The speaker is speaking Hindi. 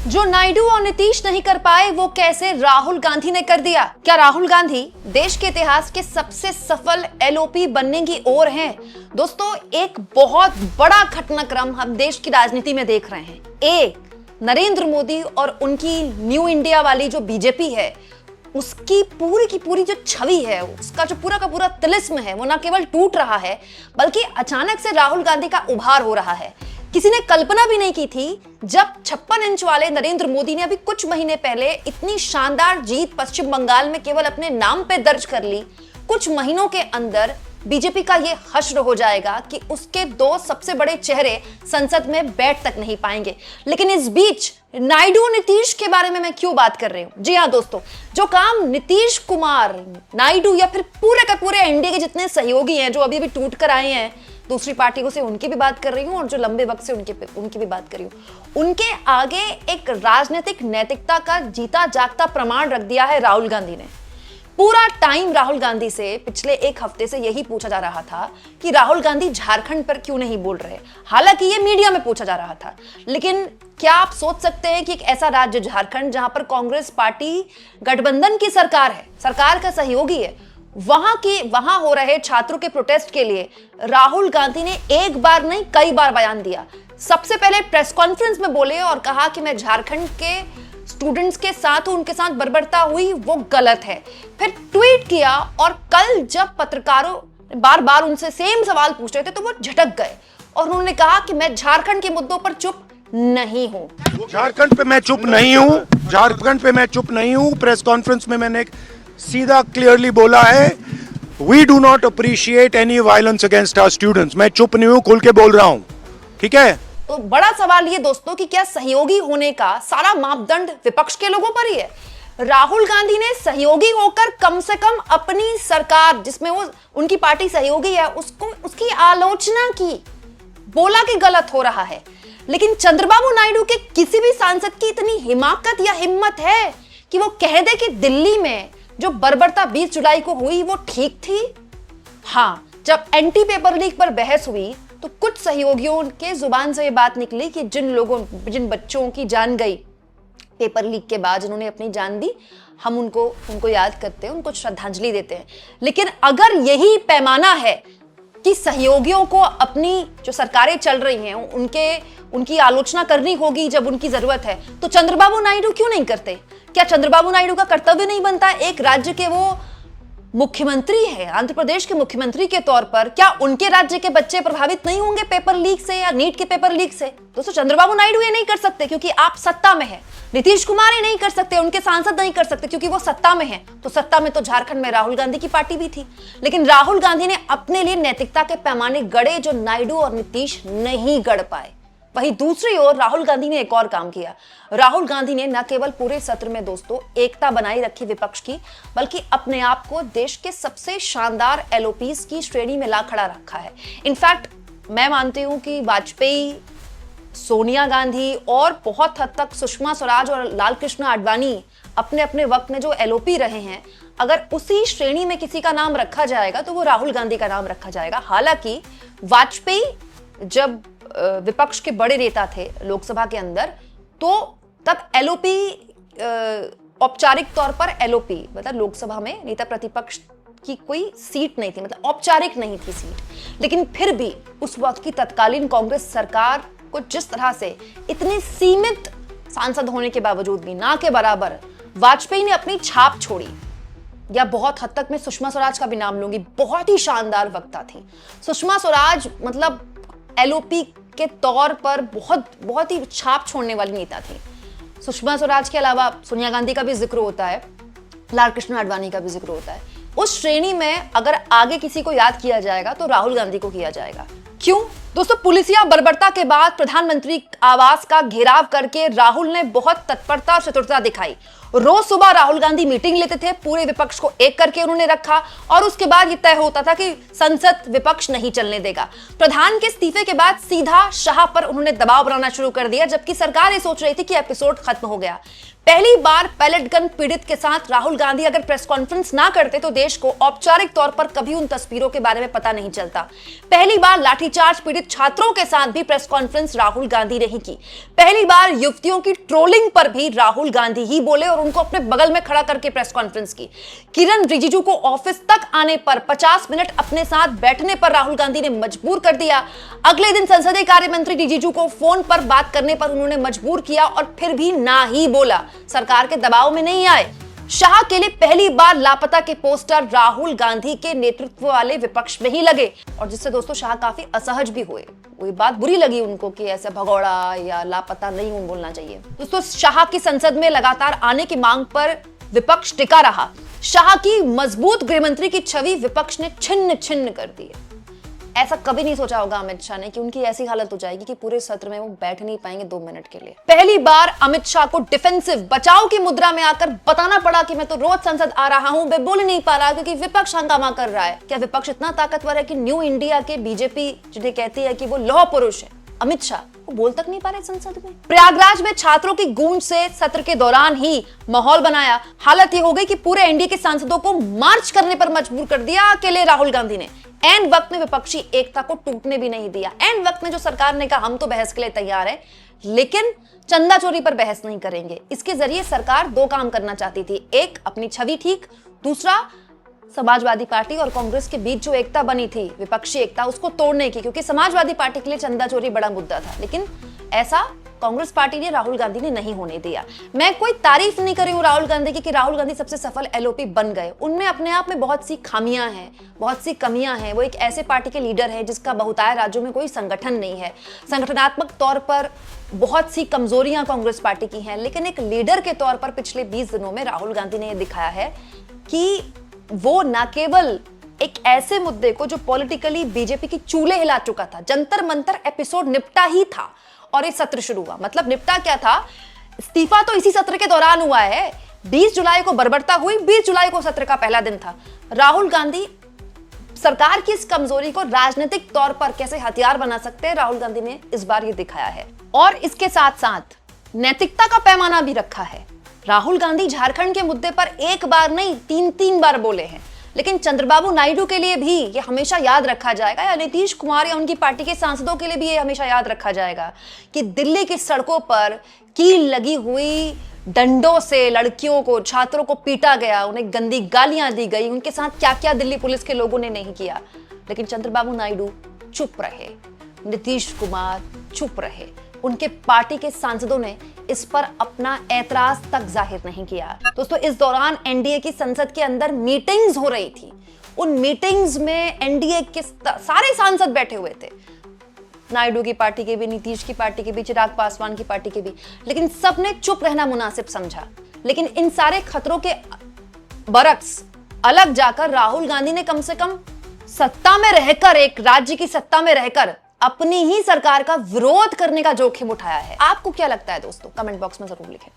जो नायडू और नीतीश नहीं कर पाए वो कैसे राहुल गांधी ने कर दिया। क्या राहुल गांधी देश के इतिहास के सबसे सफल एलओपी बनने की ओर हैं? दोस्तों, एक बहुत बड़ा घटनाक्रम हम देश की राजनीति में देख रहे हैं। नरेंद्र मोदी और उनकी न्यू इंडिया वाली जो बीजेपी है, उसकी पूरी की पूरी जो छवि है, उसका जो पूरा का पूरा तिलिस्म है, वो ना केवल टूट रहा है बल्कि अचानक से राहुल गांधी का उभार हो रहा है। किसी ने कल्पना भी नहीं की थी जब 56 इंच वाले नरेंद्र मोदी ने अभी कुछ महीने पहले इतनी शानदार जीत पश्चिम बंगाल में केवल अपने नाम पे दर्ज कर ली। कुछ महीनों के अंदर बीजेपी का ये हश्र हो जाएगा कि उसके दो सबसे बड़े चेहरे संसद में बैठ तक नहीं पाएंगे। लेकिन इस बीच नायडू नीतीश के बारे में मैं क्यों बात कर रही हूं? जी हां दोस्तों, जो काम नीतीश कुमार, नायडू या फिर पूरे का पूरे एनडीए के जितने सहयोगी हैं जो अभी अभी टूट कर आए हैं दूसरी पार्टियों से, उनकी भी बात कर रही हूं, और जो लंबे वक्त से उनकी भी बात कर रही हूं, उनके आगे एक राजनीतिक नैतिकता का जीता जागता प्रमाण रख दिया है राहुल गांधी ने। पूरा टाइम राहुल गांधी से पिछले एक हफ्ते से यही पूछा जा रहा था कि राहुल गांधी झारखंड पर क्यों नहीं बोल रहे। हालांकि ये मीडिया में पूछा जा रहा था, लेकिन क्या आप सोच सकते हैं कि एक ऐसा राज्य झारखंड जहां पर कांग्रेस पार्टी गठबंधन की सरकार है, सरकार का सहयोगी है, वहां हो रहे छात्रों के प्रोटेस्ट के लिए राहुल गांधी ने एक बार नहीं कई बार बयान दिया। सबसे पहले प्रेस कॉन्फ्रेंस में बोले और कहा कि मैं झारखंड के स्टूडेंट्स के साथ उनके साथ बर्बरता हुई वो गलत है। फिर ट्वीट किया और कल जब पत्रकारों बार बार उनसे सेम सवाल पूछ रहे थे तो वो झटक गए और उन्होंने कहा कि मैं झारखंड के मुद्दों पर चुप नहीं हूं। झारखंड पे मैं चुप नहीं हूं, झारखंड पे मैं चुप नहीं हूं। प्रेस कॉन्फ्रेंस में मैंने सीधा क्लियरली बोला है, we do not appreciate any violence against our students. मैं चुप नहीं हूं, खुल के बोल रहा हूं, ठीक है। तो बड़ा सवाल ये दोस्तों कि क्या सहयोगी होने का सारा मापदंड विपक्ष के लोगों पर ही है? राहुल गांधी ने सहयोगी होकर कम से कम अपनी सरकार, जिसमें वो उनकी पार्टी सहयोगी है, उसकी आलोचना की, बोला कि गलत हो रहा है। लेकिन चंद्रबाबू नायडू के किसी भी सांसद की इतनी हिमाकत या हिम्मत है कि वो कह दे कि दिल्ली में जो बर्बरता 20 जुलाई को हुई वो ठीक थी? हाँ, जब एंटी पेपर लीक पर बहस हुई तो कुछ सहयोगियों के जुबान से ये बात निकली कि जिन बच्चों की जान गई पेपर लीक के बाद, जिन्होंने अपनी जान दी, हम उनको याद करते हैं, उनको श्रद्धांजलि देते हैं। लेकिन अगर यही पैमाना है कि सहयोगियों को अपनी जो सरकारें चल रही हैं उनकी आलोचना करनी होगी जब उनकी जरूरत है, तो चंद्रबाबू नायडू क्यों नहीं करते? क्या चंद्रबाबू नायडू का कर्तव्य नहीं बनता? एक राज्य के वो मुख्यमंत्री है, आंध्र प्रदेश के मुख्यमंत्री के तौर पर, क्या उनके राज्य के बच्चे प्रभावित नहीं होंगे पेपर लीक से या नीट के पेपर लीक से? दोस्तों, चंद्रबाबू नायडू ये नहीं कर सकते क्योंकि आप सत्ता में हैं। नीतीश कुमार ये नहीं कर सकते, उनके सांसद नहीं कर सकते क्योंकि वो सत्ता में हैं। तो सत्ता में तो झारखंड में राहुल गांधी की पार्टी भी थी, लेकिन राहुल गांधी ने अपने लिए नैतिकता के पैमाने गढ़े जो नायडू और नीतीश नहीं गढ़ पाए। वहीं दूसरी ओर राहुल गांधी ने एक और काम किया। राहुल गांधी ने न केवल पूरे सत्र में दोस्तों एकता बनाई रखी विपक्ष की, बल्कि अपने आप को देश के सबसे शानदार एलओपीज की श्रेणी में ला खड़ा रखा है। इनफैक्ट मैं मानती हूं कि वाजपेयी, सोनिया गांधी और बहुत हद तक सुषमा स्वराज और लाल कृष्ण आडवाणी अपने अपने वक्त में जो एलओपी रहे हैं, अगर उसी श्रेणी में किसी का नाम रखा जाएगा तो वो राहुल गांधी का नाम रखा जाएगा। हालांकि वाजपेयी जब विपक्ष के बड़े नेता थे लोकसभा के अंदर, तो तब एलओपी, औपचारिक तौर पर एलओपी मतलब लोकसभा में नेता प्रतिपक्ष की कोई सीट नहीं थी, मतलब औपचारिक नहीं थी सीट। लेकिन फिर भी उस वक्त की तत्कालीन कांग्रेस सरकार को जिस तरह से इतनी सीमित सांसद होने के बावजूद भी ना के बराबर वाजपेयी ने अपनी छाप छोड़ी। या बहुत हद तक मैं सुषमा स्वराज का भी नाम लूंगी, बहुत ही शानदार वक्ता थी सुषमा स्वराज, मतलब एलओपी के तौर पर बहुत ही छाप छोड़ने वाली नेता थी। सुषमा स्वराज के अलावा सोनिया गांधी का भी जिक्र होता है, लाल कृष्ण आडवाणी का भी जिक्र होता है। उस श्रेणी में अगर आगे किसी को याद किया जाएगा तो राहुल गांधी को किया जाएगा। क्यों? दोस्तों, पुलिसिया बर्बरता के बाद प्रधानमंत्री आवास का घेराव करके राहुल ने बहुत तत्परता और चतुरता दिखाई। रोज सुबह राहुल गांधी मीटिंग लेते थे, पूरे विपक्ष को एक करके उन्होंने रखा और उसके बाद ये तय होता था कि संसद विपक्ष नहीं चलने देगा। प्रधान के इस्तीफे के बाद सीधा शाह पर उन्होंने दबाव बनाना शुरू कर दिया, जबकि सरकार ये सोच रही थी कि एपिसोड खत्म हो गया। पहली बार पैलेट गन पीड़ित के साथ राहुल गांधी अगर प्रेस कॉन्फ्रेंस ना करते तो देश को औपचारिक तौर पर कभी उन तस्वीरों के बारे में पता नहीं चलता। पहली बार लाठीचार्ज पीड़ित पीड़ित छात्रों के साथ भी प्रेस कॉन्फ्रेंस राहुल गांधी ने ही की। पहली बार युवतियों की ट्रोलिंग पर भी राहुल गांधी ही बोले और उनको अपने बगल में खड़ा करके प्रेस कॉन्फ्रेंस की। किरण रिजिजू को ऑफिस तक आने पर 50 मिनट अपने साथ बैठने पर राहुल गांधी ने मजबूर कर दिया। अगले दिन संसदीय कार्य मंत्री रिजिजू को फोन पर बात करने पर उन्होंने मजबूर किया और फिर भी ना ही बोला, सरकार के दबाव में नहीं आए। शाह के लिए पहली बार लापता के पोस्टर राहुल गांधी के नेतृत्व वाले विपक्ष में ही लगे और जिससे दोस्तों शाह काफी असहज भी हुए। वही बात बुरी लगी उनको कि ऐसे भगौड़ा या लापता नहीं बोलना चाहिए। दोस्तों शाह की संसद में लगातार आने की मांग पर विपक्ष टिका रहा। शाह की मजबूत गृहमंत्री की छवि विपक्ष ने छिन्न छिन्न कर दी। ऐसा कभी नहीं सोचा होगा अमित शाह ने कि उनकी ऐसी हालत हो जाएगी कि पूरे सत्र में वो बैठ नहीं पाएंगे 2 मिनट के लिए। पहली बार अमित शाह को डिफेंसिव बचाव की मुद्रा में आकर बताना पड़ा कि मैं तो रोज संसद आ रहा हूं, मैं बोल नहीं पा रहा क्योंकि विपक्ष हंगामा कर रहा है। क्या विपक्ष इतना ताकतवर है कि न्यू इंडिया के बीजेपी जिन्हें कहती है कि वो लौह पुरुष है, अमित शाह वो बोल तक नहीं पा रहे संसद में। प्रयागराज में छात्रों की गूंज से सत्र के दौरान ही माहौल बनाया। हालत ये हो गई कि पूरे एनडीए के सांसदों को मार्च करने पर मजबूर कर दिया अकेले राहुल गांधी ने। एन वक्त में विपक्षी एकता को टूटने भी नहीं दिया। एन वक्त में जो सरकार ने कहा हम तो बहस के लिए तैयार है लेकिन चंदा चोरी पर बहस नहीं करेंगे, इसके जरिए सरकार 2 काम करना चाहती थी। एक, अपनी छवि ठीक, दूसरा समाजवादी पार्टी और कांग्रेस के बीच जो एकता बनी थी, विपक्षी एकता, उसको तोड़ने की, क्योंकि समाजवादी पार्टी के लिए चंदा चोरी बड़ा मुद्दा था। लेकिन ऐसा कांग्रेस पार्टी ने, राहुल गांधी ने नहीं होने दिया। मैं कोई तारीफ नहीं कर रही हूं राहुल गांधी की कि राहुल गांधी सबसे सफल एलओपी बन गए। उनमें अपने आप में बहुत सी खामियां हैं, बहुत सी कमियां हैं। वो एक ऐसे पार्टी के लीडर है जिसका बहुतायत राज्यों में कोई संगठन नहीं है। संगठनात्मक तौर पर बहुत सी कमजोरियां कांग्रेस पार्टी की हैं, लेकिन एक लीडर के तौर पर पिछले 20 दिनों में राहुल गांधी ने यह दिखाया है कि वो न केवल एक ऐसे मुद्दे को जो पॉलिटिकली बीजेपी की चूल्हे हिला चुका था, जंतर मंतर एपिसोड निपटा ही था और ये सत्र शुरू हुआ। मतलब निपटा क्या था, इस्तीफा तो इसी सत्र के दौरान हुआ है। 20 जुलाई को बर्बरता हुई, 20 जुलाई को सत्र का पहला दिन था। राहुल गांधी सरकार की इस कमजोरी को राजनीतिक तौर पर कैसे हथियार बना सकते हैं, राहुल गांधी ने इस बार ये दिखाया है। और इसके साथ साथ नैतिकता का पैमाना भी रखा है। राहुल गांधी झारखंड के मुद्दे पर एक बार नहीं 3 बार बोले हैं, लेकिन चंद्रबाबू नायडू के लिए भी ये हमेशा याद रखा जाएगा, या नीतीश कुमार या उनकी पार्टी के सांसदों के लिए भी ये हमेशा याद रखा जाएगा कि दिल्ली की सड़कों पर कील लगी हुई डंडों से लड़कियों को, छात्रों को पीटा गया, उन्हें गंदी गालियां दी गई, उनके साथ क्या क्या दिल्ली पुलिस के लोगों ने नहीं किया। लेकिन चंद्रबाबू नायडू चुप रहे, नीतीश कुमार चुप रहे, उनके पार्टी के सांसदों ने इस पर अपना ऐतराज तक जाहिर नहीं किया। दोस्तों इस दौरान एनडीए की संसद के अंदर मीटिंग्स हो रही थी। उन मीटिंग्स में एनडीए के सारे सांसद बैठे हुए थे, नायडू की पार्टी के भी, नीतीश की पार्टी के भी, चिराग पासवान की पार्टी के भी, लेकिन सबने चुप रहना मुनासिब समझा। लेकिन इन सारे खतरों के बरक्स अलग जाकर राहुल गांधी ने कम से कम सत्ता में रहकर, एक राज्य की सत्ता में रहकर अपनी ही सरकार का विरोध करने का जोखिम उठाया है। आपको क्या लगता है दोस्तों, कमेंट बॉक्स में जरूर लिखें।